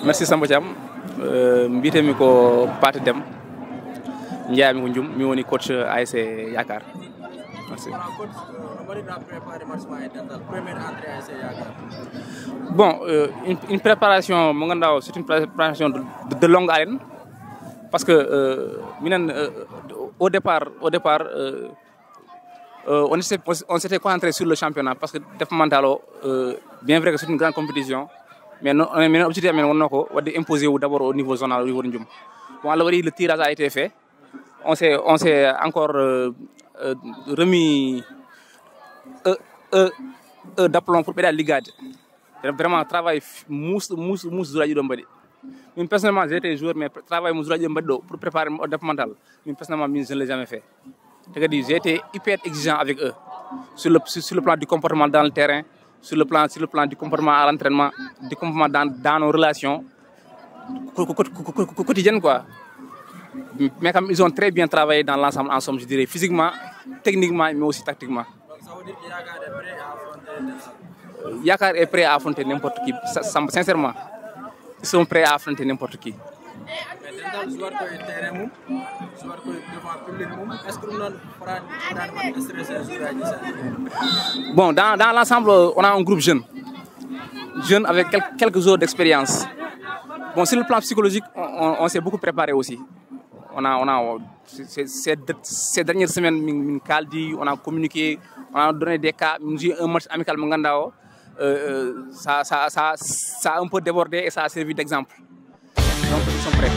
merci Samba Thiam mbitemi ko Pathé Deme jeeyami ko Ndioum mi woni coach ASC Yakar. Merci. Bon, une préparation, c'est une préparation de longue haleine parce que au départ, on s'était concentré sur le championnat parce que départementalo, bien vrai que c'est une grande compétition, mais l'objectif est d'imposer d'abord au niveau zonal, au niveau de Ndioum. Bon, alors le tirage a été fait, on s'est encore remis d'aplomb pour pédale ligade. Vraiment travail mousse Zoulaye Dombadi. Personnellement, j'ai été joueur, mais travail Zoulaye Dombadi pour préparer au départemental. Personnellement, je ne l'ai jamais fait. J'ai été hyper exigeant avec eux sur le plan du comportement dans le terrain, sur le plan du comportement à l'entraînement, du comportement dans nos relations quotidiennes, quoi. Mais comme ils ont très bien travaillé dans l'ensemble, en somme, je dirais, physiquement, techniquement, mais aussi tactiquement. Donc ça veut dire que Yakar est prêt à affronter Yakar est prêt à affronter n'importe qui. Sincèrement, ils sont prêts à affronter n'importe qui. Mais dans le joueur qui est terrain, joueur qui est devant le public, est-ce que nous allons stresser Bon, dans l'ensemble, on a un groupe jeune avec quelques jours d'expérience. Bon, sur le plan psychologique, on s'est beaucoup préparé aussi. Ces dernières semaines, on a communiqué, on a donné des cas, un match amical Mangandao. Ça a un peu débordé et ça a servi d'exemple. Donc, ils sont prêts.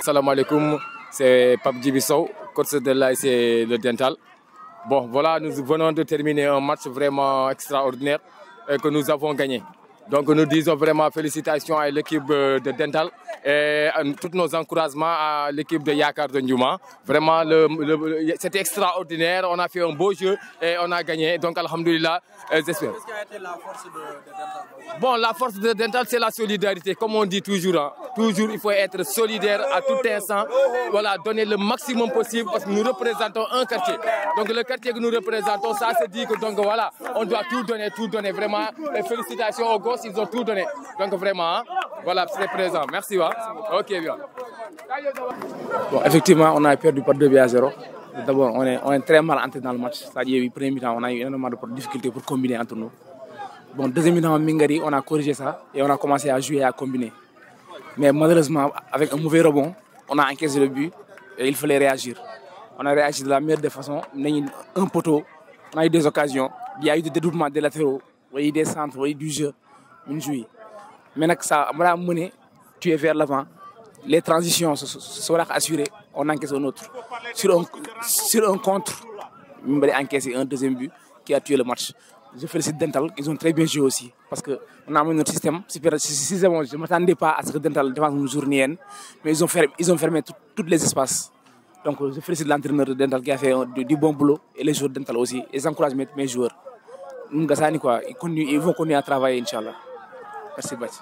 salam alaikum, c'est Pape Djibi Sow, coach de l'ASC Le Dental. Bon, voilà, nous venons de terminer un match vraiment extraordinaire que nous avons gagné. Donc nous disons vraiment félicitations à l'équipe de Dental et tous nos encouragements à l'équipe de Yakar de Ndiouma. Vraiment, c'était extraordinaire, on a fait un beau jeu et on a gagné. Donc alhamdoulilah, j'espère. Qu'est-ce qui a été la force de Dental? Bon, la force de Dental, c'est la solidarité, comme on dit toujours. Hein. Toujours, il faut être solidaire à tout instant. Voilà, donner le maximum possible parce que nous représentons un quartier. Donc le quartier que nous représentons, ça se dit que donc voilà, on doit tout donner vraiment. Et félicitations aux gosses, ils ont tout donné. Donc vraiment, hein, voilà, c'est présent. Merci. Hein. Ok, bien. Bon, effectivement, on a perdu par 2-0. D'abord, on est très mal entré dans le match. C'est-à-dire, le premier mi-temps, on a eu énormément de difficultés pour combiner entre nous. Bon, deuxième mi-temps, Mingari, on a corrigé ça et on a commencé à jouer et à combiner. Mais malheureusement, avec un mauvais rebond, on a encaissé le but et il fallait réagir. On a réagi de la meilleure des façons. On a eu un poteau, on a eu des occasions, il y a eu des dédoublements des latéraux, il y a eu des centres, il y a eu du jeu. Maintenant que ça a mené, tu es vers l'avant, les transitions seront assurées, on encaisse un autre. Sur un contre, on a encaissé un deuxième but qui a tué le match. Je félicite Dental, ils ont très bien joué aussi. Parce qu'on a amené notre système. Je ne m'attendais pas à ce que Dental défense une journée, mais ils ont fermé tous les espaces. Donc je félicite l'entraîneur de Dental qui a fait du bon boulot et les joueurs de Dental aussi. Ils encouragent mes joueurs. Ils vont continuer à travailler, Inch'Allah. Merci, Bati.